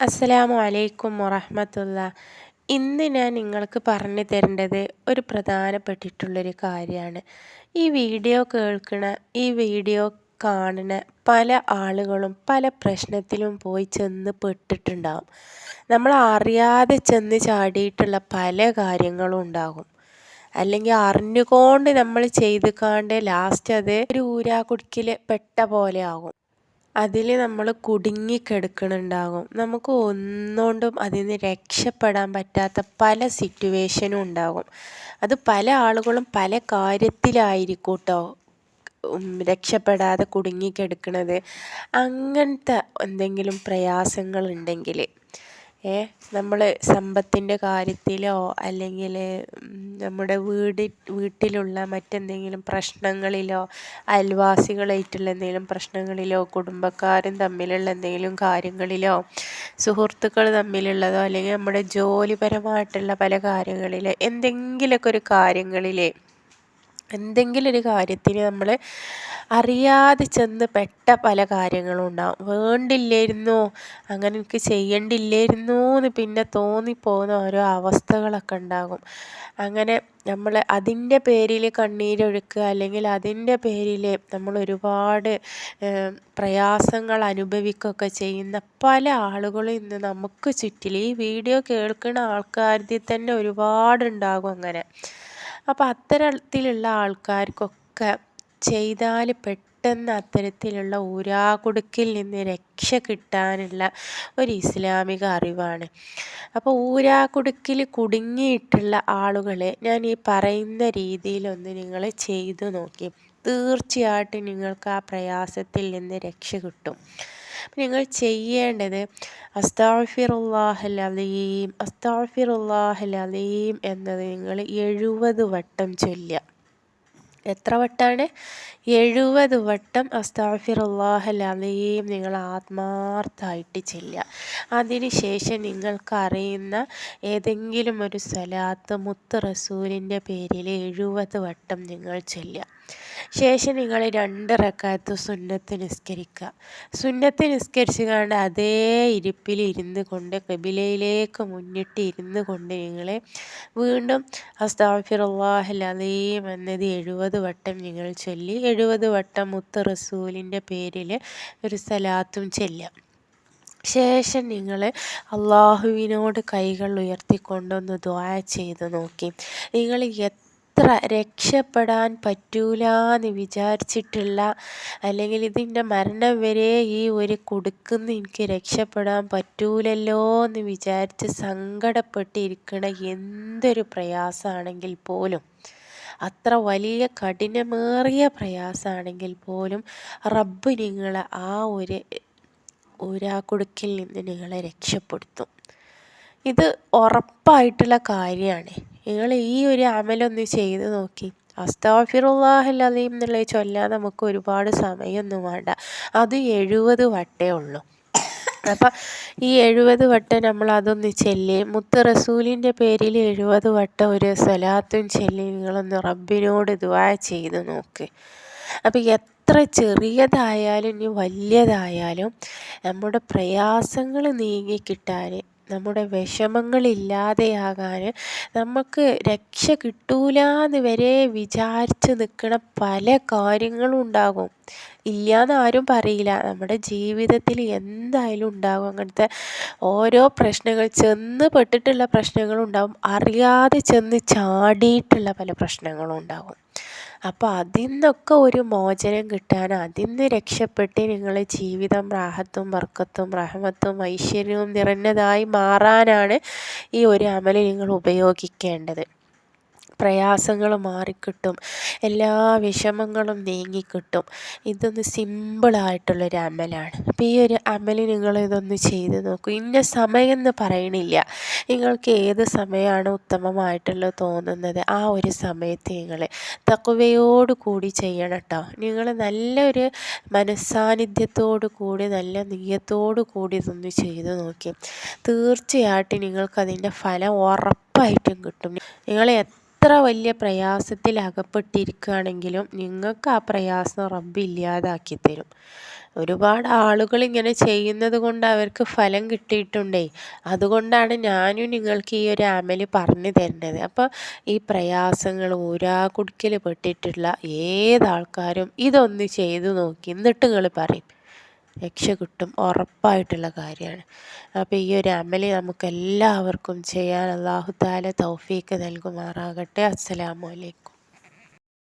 അസ്സലാമു അലൈക്കും വറഹ്മത്തുള്ള. ഇന്ന് ഞാൻ നിങ്ങൾക്ക് പറഞ്ഞു തരേണ്ടത് ഒരു പ്രധാനപ്പെട്ടിട്ടുള്ളൊരു കാര്യമാണ്. ഈ വീഡിയോ കേൾക്കണ, ഈ വീഡിയോ കാണുന്ന പല ആളുകളും പല പ്രശ്നത്തിലും പോയി ചെന്ന് പെട്ടിട്ടുണ്ടാകും. നമ്മൾ അറിയാതെ ചെന്ന് ചാടിയിട്ടുള്ള പല കാര്യങ്ങളും ഉണ്ടാകും. അല്ലെങ്കിൽ അറിഞ്ഞുകൊണ്ട് നമ്മൾ ചെയ്ത് കാണ്ട് ലാസ്റ്റ് അത് ഒരു ഊരാകുടുക്കിൽ പെട്ട പോലെ ആകും. അതിൽ നമ്മൾ കുടുങ്ങിക്കിടക്കുന്നുണ്ടാകും. നമുക്ക് ഒന്നുകൊണ്ടും അതിൽ നിന്ന് രക്ഷപ്പെടാൻ പറ്റാത്ത പല സിറ്റുവേഷനും ഉണ്ടാകും. അത് പല ആളുകളും പല കാര്യത്തിലായിരിക്കും കേട്ടോ രക്ഷപ്പെടാതെ കുടുങ്ങിക്കിടക്കുന്നത്. അങ്ങനത്തെ എന്തെങ്കിലും പ്രയാസങ്ങളുണ്ടെങ്കിൽ നമ്മൾ സമ്പത്തിൻ്റെ കാര്യത്തിലോ അല്ലെങ്കിൽ നമ്മുടെ വീട്ടിലുള്ള മറ്റെന്തെങ്കിലും പ്രശ്നങ്ങളിലോ അയൽവാസികളായിട്ടുള്ള എന്തെങ്കിലും പ്രശ്നങ്ങളിലോ കുടുംബക്കാരും തമ്മിലുള്ള എന്തെങ്കിലും കാര്യങ്ങളിലോ സുഹൃത്തുക്കൾ തമ്മിലുള്ളതോ അല്ലെങ്കിൽ നമ്മുടെ ജോലിപരമായിട്ടുള്ള പല കാര്യങ്ങളിൽ എന്തെങ്കിലുമൊക്കെ ഒരു കാര്യങ്ങളിൽ എന്തെങ്കിലും ഒരു കാര്യത്തിന് നമ്മൾ അറിയാതെ ചെന്ന് പെട്ട പല കാര്യങ്ങളും ഉണ്ടാവും. വേണ്ടില്ലായിരുന്നോ, അങ്ങനെ എനിക്ക് ചെയ്യണ്ടില്ലായിരുന്നോ എന്ന് പിന്നെ തോന്നിപ്പോകുന്ന ഓരോ അവസ്ഥകളൊക്കെ ഉണ്ടാകും. അങ്ങനെ നമ്മൾ അതിൻ്റെ പേരിൽ കണ്ണീരൊഴുക്കുക അല്ലെങ്കിൽ അതിൻ്റെ പേരിൽ നമ്മൾ ഒരുപാട് പ്രയാസങ്ങൾ അനുഭവിക്കുകയൊക്കെ ചെയ്യുന്ന പല ആളുകളും ഇന്ന് നമുക്ക് ചുറ്റിൽ ഈ വീഡിയോ കേൾക്കുന്ന ആൾക്കാരിൽ തന്നെ ഒരുപാടുണ്ടാകും അങ്ങനെ. അപ്പോൾ അത്തരത്തിലുള്ള ആൾക്കാർക്കൊക്കെ ചെയ്താൽ പെട്ടെന്ന് അത്തരത്തിലുള്ള ഊരാകുടുക്കിൽ നിന്ന് രക്ഷ കിട്ടാനുള്ള ഒരു ഇസ്ലാമിക അറിവാണ്. അപ്പോൾ ഊരാകുടുക്കിൽ കുടുങ്ങിയിട്ടുള്ള ആളുകളെ ഞാൻ ഈ പറയുന്ന രീതിയിലൊന്ന് നിങ്ങൾ ചെയ്തു നോക്കി, തീർച്ചയായിട്ടും നിങ്ങൾക്ക് ആ പ്രയാസത്തിൽ നിന്ന് രക്ഷ കിട്ടും. നിങ്ങൾ ചെയ്യേണ്ടത് അസ്തഗ്ഫിറുല്ലാഹൽ അലീം, അസ്തഗ്ഫിറുല്ലാഹൽ അലീം എന്നത് നിങ്ങൾ 70 വട്ടം ചൊല്ലുക. എത്ര വട്ടമാണ്? 70 വട്ടം അസ്തഗ്ഫിറുല്ലാഹൽ അലീം നിങ്ങൾ ആത്മാർത്ഥമായിട്ട് ചൊല്ലുക. അതിനുശേഷം നിങ്ങൾക്കറിയുന്ന ഏതെങ്കിലും ഒരു സ്വലാത്ത് മുത്ത് റസൂലിൻ്റെ പേരിൽ 70 വട്ടം നിങ്ങൾ ചൊല്ലുക. ശേഷം നിങ്ങൾ 2 റക്അത്ത് സുന്നത്ത് നിസ്കരിക്കുക. സുന്നത്ത് നിസ്കരിച്ച് കൊണ്ട് അതേ ഇരിപ്പിൽ ഇരുന്ന് കൊണ്ട് ഖിബിലയിലേക്ക് മുന്നിട്ട് ഇരുന്ന് കൊണ്ട് നിങ്ങൾ വീണ്ടും അസ്തഗ്ഫിറുല്ലാഹൽ അലീം എന്നത് 70 വട്ടം നിങ്ങൾ ചൊല്ലി 70 വട്ടം മുത്ത് റസൂലിൻ്റെ പേരിൽ ഒരു സലാത്തും ചൊല്ലുക. ശേഷം നിങ്ങൾ അള്ളാഹുവിനോട് കൈകൾ ഉയർത്തിക്കൊണ്ടൊന്ന് ദുആ ചെയ്ത് നോക്കി. നിങ്ങൾ എത്ര രക്ഷപ്പെടാൻ പറ്റൂല എന്ന് വിചാരിച്ചിട്ടുള്ള അല്ലെങ്കിൽ ഇതിൻ്റെ മരണം വരെ ഈ ഒരു കുടുക്കുന്ന് എനിക്ക് രക്ഷപ്പെടാൻ പറ്റൂലല്ലോ എന്ന് വിചാരിച്ച് സങ്കടപ്പെട്ടിരിക്കണ എന്തൊരു പ്രയാസമാണെങ്കിൽ പോലും, അത്ര വലിയ കഠിനമേറിയ പ്രയാസമാണെങ്കിൽ പോലും റബ്ബ് നിങ്ങളെ ആ ഒരു ഊരാകുടുക്കിൽ നിന്ന് നിങ്ങളെ രക്ഷപ്പെടുത്തും. ഇത് ഉറപ്പായിട്ടുള്ള കാര്യമാണ്. നിങ്ങൾ ഈ ഒരു അമലൊന്ന് ചെയ്ത് നോക്കി. അസ്തഗ്ഫിറുല്ലാഹൽ അലീം എന്നുള്ള ചൊല്ലാൻ നമുക്ക് ഒരുപാട് സമയമൊന്നും വേണ്ട. അത് 70 വട്ടേ ഉള്ളൂ. അപ്പം ഈ 70 വട്ടം നമ്മൾ അതൊന്ന് ചൊല്ലി മുത്ത് റസൂലിൻ്റെ പേരിൽ 70 വട്ടം ഒരു സ്വലാത്തും ചൊല്ലി നിങ്ങളൊന്ന് റബ്ബിനോട് ദുആ ചെയ്ത് നോക്ക്. അപ്പം എത്ര ചെറിയതായാലും ഇനി വലിയതായാലും നമ്മുടെ പ്രയാസങ്ങൾ നീങ്ങിക്കിട്ടാൻ, നമ്മുടെ വിഷമങ്ങളില്ലാതെയാകാൻ, നമുക്ക് രക്ഷ കിട്ടൂലെന്ന് വരെ വിചാരിച്ച് നിൽക്കുന്ന പല കാര്യങ്ങളും ഉണ്ടാകും. ഇല്ലയെന്ന് ആരും പറയില്ല. നമ്മുടെ ജീവിതത്തിൽ എന്തായാലും ഉണ്ടാകും അങ്ങനത്തെ ഓരോ പ്രശ്നങ്ങൾ. ചെന്ന് പെട്ടിട്ടുള്ള പ്രശ്നങ്ങളുണ്ടാകും, അറിയാതെ ചെന്ന് ചാടിയിട്ടുള്ള പല പ്രശ്നങ്ങളും ഉണ്ടാകും. അപ്പോൾ അതിൽ നിന്നൊക്കെ ഒരു മോചനം കിട്ടാൻ, അതിൽ നിന്ന് രക്ഷപ്പെട്ട് നിങ്ങളെ ജീവിതം റാഹത്തും ബർക്കത്തും റഹ്മത്തും ഐശ്വര്യവും നിറഞ്ഞതായി മാറാനാണ് ഈ ഒരു അമൽ നിങ്ങൾ ഉപയോഗിക്കേണ്ടത്. പ്രയാസങ്ങൾ മാറിക്കിട്ടും, എല്ലാ വിഷമങ്ങളും നീങ്ങിക്കിട്ടും. ഇതൊന്ന് സിമ്പിളായിട്ടുള്ളൊരു അമലാണ്. അപ്പോൾ ഈ ഒരു അമൽ നിങ്ങളിതൊന്ന് ചെയ്ത് നോക്കൂ. ഇന്ന സമയം എന്ന് പറയണില്ല. നിങ്ങൾക്ക് ഏത് സമയമാണ് ഉത്തമമായിട്ടുള്ളത് തോന്നുന്നത് ആ ഒരു സമയത്ത് നിങ്ങൾ തഖ്വയോട് കൂടി ചെയ്യണം കേട്ടോ. നിങ്ങൾ നല്ലൊരു മനസ്സാന്നിധ്യത്തോടു കൂടി നല്ല നിയ്യത്തോടു കൂടി ഇതൊന്ന് ചെയ്ത് നോക്കി. തീർച്ചയായിട്ടും നിങ്ങൾക്കതിൻ്റെ ഫലം ഉറപ്പായിട്ടും കിട്ടും. നിങ്ങൾ എത്ര എത്ര വലിയ പ്രയാസത്തിൽ അകപ്പെട്ടിരിക്കുകയാണെങ്കിലും നിങ്ങൾക്ക് ആ പ്രയാസം റബ്ബ് ഇല്ലാതാക്കി തരും. ഒരുപാട് ആളുകൾ ഇങ്ങനെ ചെയ്യുന്നത് കൊണ്ട് അവർക്ക് ഫലം കിട്ടിയിട്ടുണ്ടേ. അതുകൊണ്ടാണ് ഞാനും നിങ്ങൾക്ക് ഈ ഒരു അമല് പറഞ്ഞു തരുന്നത്. അപ്പോൾ ഈ പ്രയാസങ്ങൾ ഊരാകുടുക്കിൽ പെട്ടിട്ടുള്ള ഏതാൾക്കാരും ഇതൊന്ന് ചെയ്തു നോക്കി എന്നിട്ട് നിങ്ങൾ പറയും രക്ഷ കിട്ടും, ഉറപ്പായിട്ടുള്ള കാര്യമാണ്. അപ്പോൾ ഈ ഒരു അമല് നമുക്ക് എല്ലാവർക്കും ചെയ്യാൻ അല്ലാഹു തആല തൗഫീക്ക് നൽകുമാറാകട്ടെ. അസ്സലാമു അലൈക്കും.